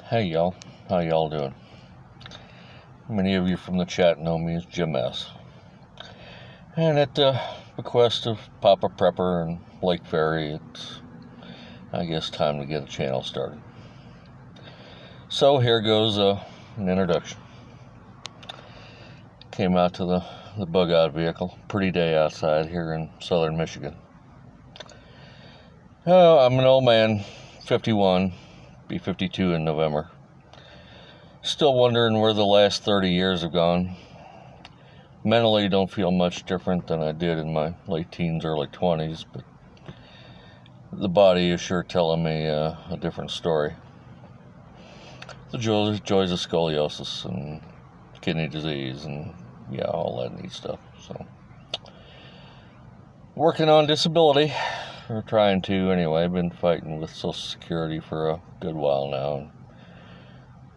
Hey y'all, how y'all doing? Many of you from the chat know me as Jim S. And at the bequest of Papa Prepper and Blake Ferry, it's, I guess, time to get a channel started. So here goes an introduction. Came out to the bug-out vehicle. Pretty day outside here in southern Michigan. I'm an old man, 51, be 52 in November. Still wondering where the last 30 years have gone. Mentally don't feel much different than I did in my late teens, early 20s, but the body is sure telling me a different story. The joys of scoliosis and kidney disease and all that neat stuff. So, working on disability, or trying to anyway. I've been fighting with Social Security for a good while now.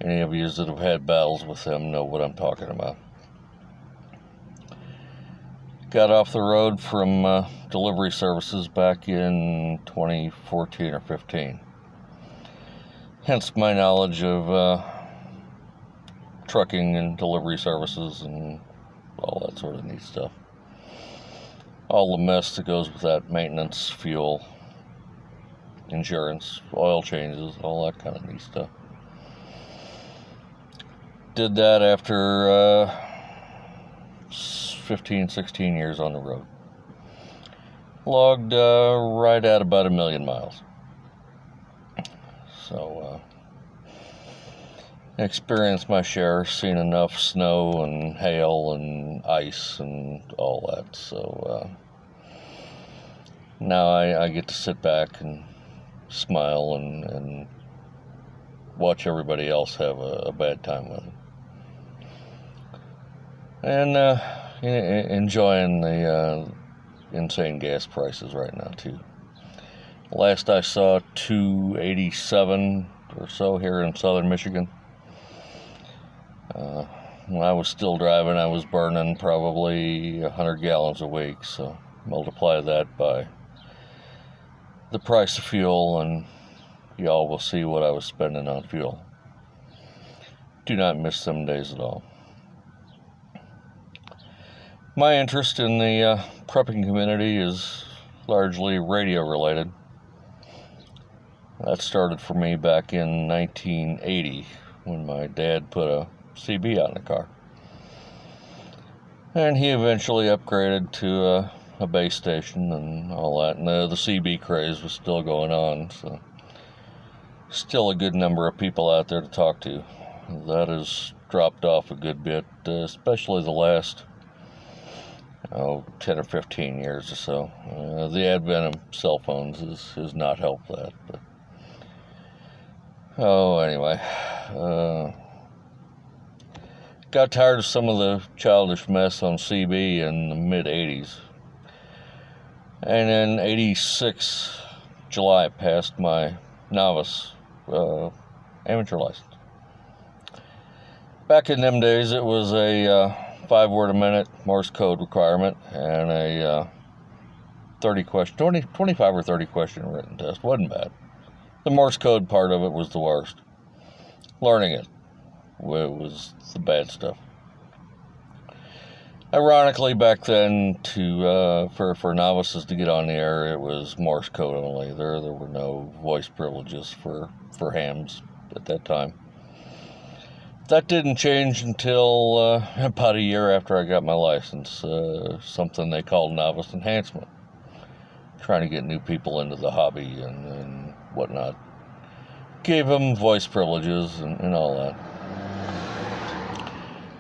Any of you that have had battles with them know what I'm talking about. Got off the road from delivery services back in 2014 or 15. Hence my knowledge of trucking and delivery services and all that sort of neat stuff. All the mess that goes with that: maintenance, fuel, insurance, oil changes, all that kind of neat stuff. Did that after 15, 16 years on the road. Logged right at about 1 million miles. So, experienced my share, seen enough snow and hail and ice and all that. So, now I get to sit back and smile and watch everybody else have a bad time with it. And enjoying the insane gas prices right now too. Last I saw, $2.87 or so here in southern Michigan. When I was still driving, I was burning probably 100 gallons a week. So multiply that by the price of fuel, and y'all will see what I was spending on fuel. Do not miss them days at all. My interest in the prepping community is largely radio related. That started for me back in 1980 when my dad put a CB on the car. And he eventually upgraded to a base station and all that. And the CB craze was still going on, so still a good number of people out there to talk to. That has dropped off a good bit, especially the last 10 or 15 years or so. The advent of cell phones has not helped that. But anyway, got tired of some of the childish mess on CB in the mid-'80s. And in '86, July, passed my novice amateur license. Back in them days, it was a 5-word a minute Morse code requirement and a 25 or 30 question written test. Wasn't bad. The Morse code part of it was the worst. Learning it was the bad stuff. Ironically, back then, for novices to get on the air, it was Morse code only. There were no voice privileges for hams at that time. That didn't change until about a year after I got my license. Something they called novice enhancement. Trying to get new people into the hobby and whatnot. Gave them voice privileges and all that.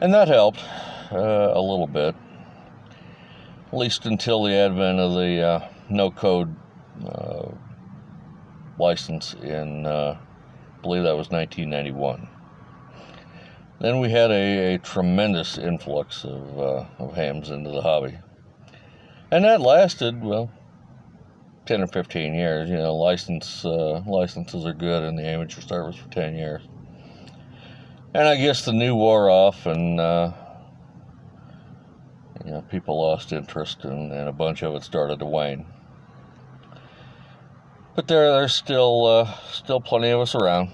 And that helped a little bit. At least until the advent of the no-code license in, I believe that was 1991. Then we had a tremendous influx of hams into the hobby. And that lasted, 10 or 15 years. Licenses are good in the amateur service for 10 years. And I guess the new wore off, and people lost interest, and a bunch of it started to wane. But there's still plenty of us around.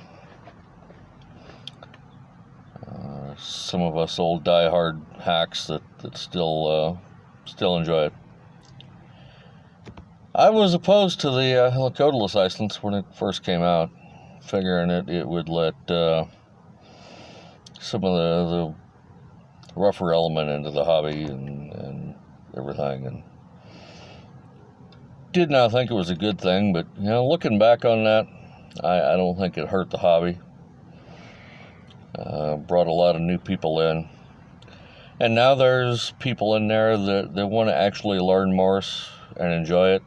some of us old diehard hacks that still enjoy it. I was opposed to the helicoidal license when it first came out, figuring it would let some of the rougher element into the hobby and everything, and did not think it was a good thing. But looking back on that, I don't think it hurt the hobby. Brought a lot of new people in, and now there's people in there that want to actually learn Morse and enjoy it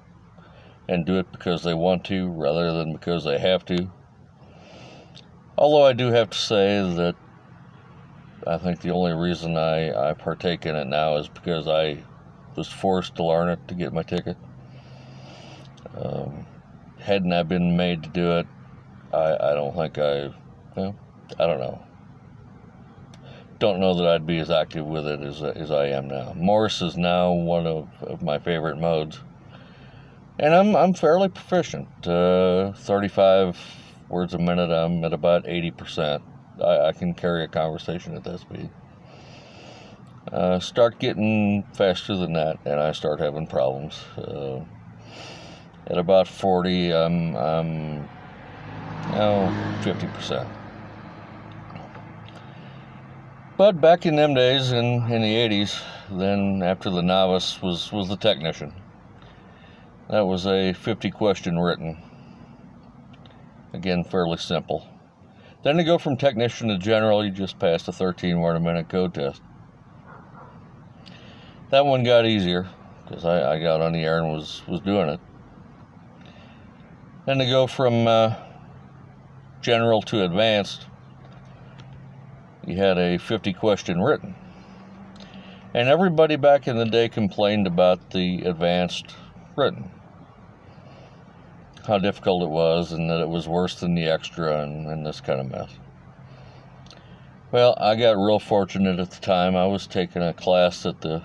and do it because they want to rather than because they have to. Although I do have to say that I think the only reason I partake in it now is because I was forced to learn it to get my ticket. Hadn't I been made to do it, I don't think I don't know. Don't know that I'd be as active with it as I am now. Morse is now one of my favorite modes, and I'm fairly proficient. 35 words a minute. I'm at about 80%. I can carry a conversation at that speed. Start getting faster than that, and I start having problems. At about 40, I'm 50%. But back in them days, in the 80s, then after the novice was the technician. That was a 50-question written. Again, fairly simple. Then to go from technician to general, you just passed a 13-word-a-minute code test. That one got easier because I got on the air and was doing it. Then to go from general to advanced, you had a 50-question written. And everybody back in the day complained about the advanced written. How difficult it was and that it was worse than the extra and this kind of mess. Well, I got real fortunate at the time. I was taking a class at the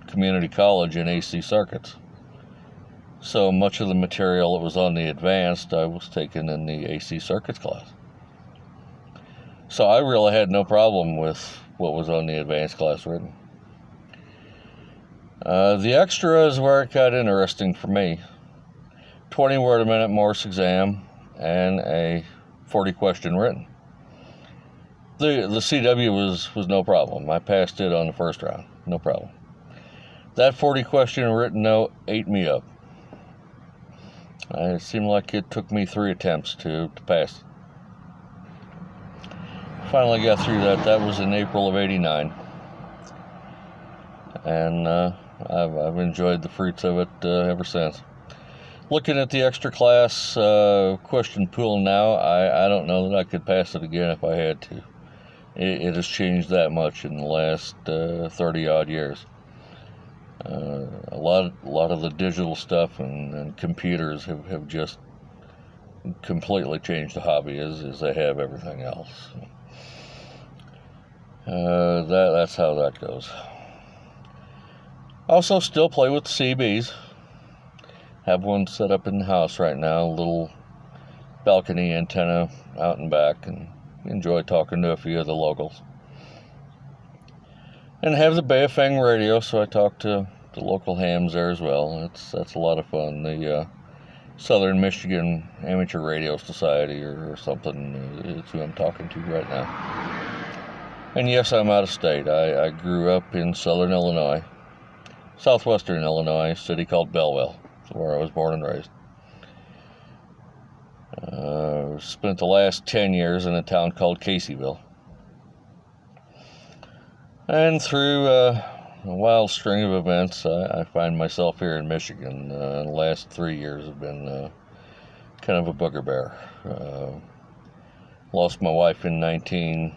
community college in AC circuits. So much of the material that was on the advanced, I was taking in the AC circuits class. So I really had no problem with what was on the advanced class written. The extra is where it got interesting for me. 20-word-a-minute Morse exam and a 40-question written. The CW was no problem. I passed it on the first round, no problem. That 40-question written note ate me up. It seemed like it took me 3 attempts to pass. Finally got through that. That was in April of '89. And I've enjoyed the fruits of it ever since. Looking at the extra class question pool now, I don't know that I could pass it again if I had to. It has changed that much in the last 30-odd years. A lot of the digital stuff and computers have just completely changed the hobby as they have everything else. That's how that goes. Also, still play with the CBs. Have one set up in the house right now, a little balcony antenna out and back, and enjoy talking to a few of the locals. And have the Baofeng radio, so I talk to the local hams there as well. That's a lot of fun. The Southern Michigan Amateur Radio Society or something is who I'm talking to right now. And yes, I'm out of state. I grew up in southern Illinois, southwestern Illinois, a city called Belleville, where I was born and raised. Spent the last 10 years in a town called Caseyville. And through a wild string of events, I find myself here in Michigan. The last 3 years have been kind of a booger bear. Lost my wife in 19,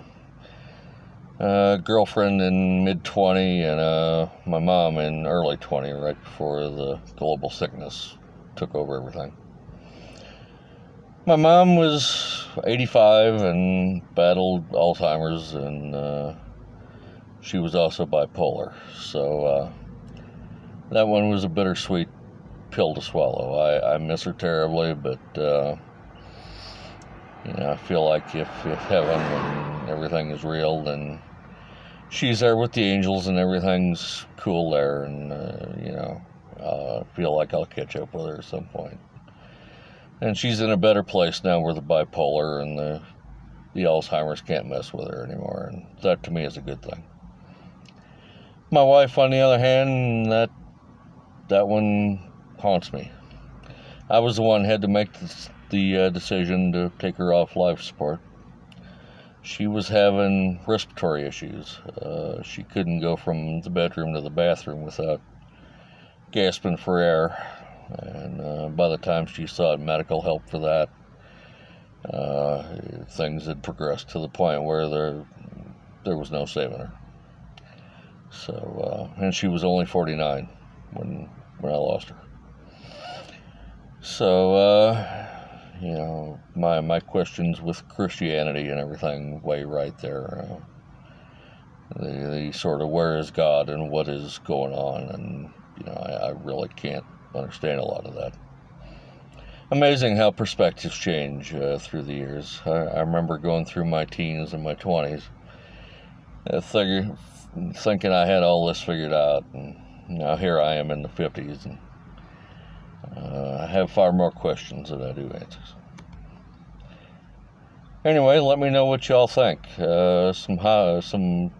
girlfriend in mid-20, and my mom in early 20, right before the global sickness took over everything. My mom was 85 and battled Alzheimer's, and she was also bipolar. So that one was a bittersweet pill to swallow. I miss her terribly, but I feel like if heaven and everything is real, then she's there with the angels and everything's cool there, and I feel like I'll catch up with her at some point. And she's in a better place now where the bipolar and the Alzheimer's can't mess with her anymore, and that to me is a good thing. My wife, on the other hand, that one haunts me. I was the one who had to make the decision to take her off life support. She was having respiratory issues. She couldn't go from the bedroom to the bathroom without gasping for air. And by the time she sought medical help for that, things had progressed to the point where there was no saving her. So, and she was only 49 when I lost her. So, my questions with Christianity and everything weigh right there. The sort of where is God and what is going on, and I really can't understand a lot of that. Amazing how perspectives change through the years. I remember going through my teens and my 20s, thinking I had all this figured out, and now here I am in the 50s, and I have far more questions than I do answers. Anyway, let me know what y'all think. Some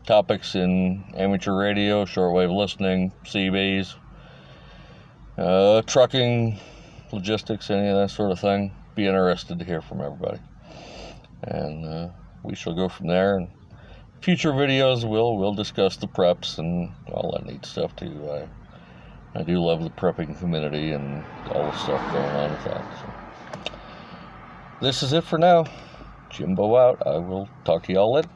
topics in amateur radio, shortwave listening, CBs, trucking, logistics, any of that sort of thing. Be interested to hear from everybody. And we shall go from there. And future videos, we'll discuss the preps and all that neat stuff too. I do love the prepping community and all the stuff going on with that. So. This is it for now. Jimbo out. I will talk to y'all later.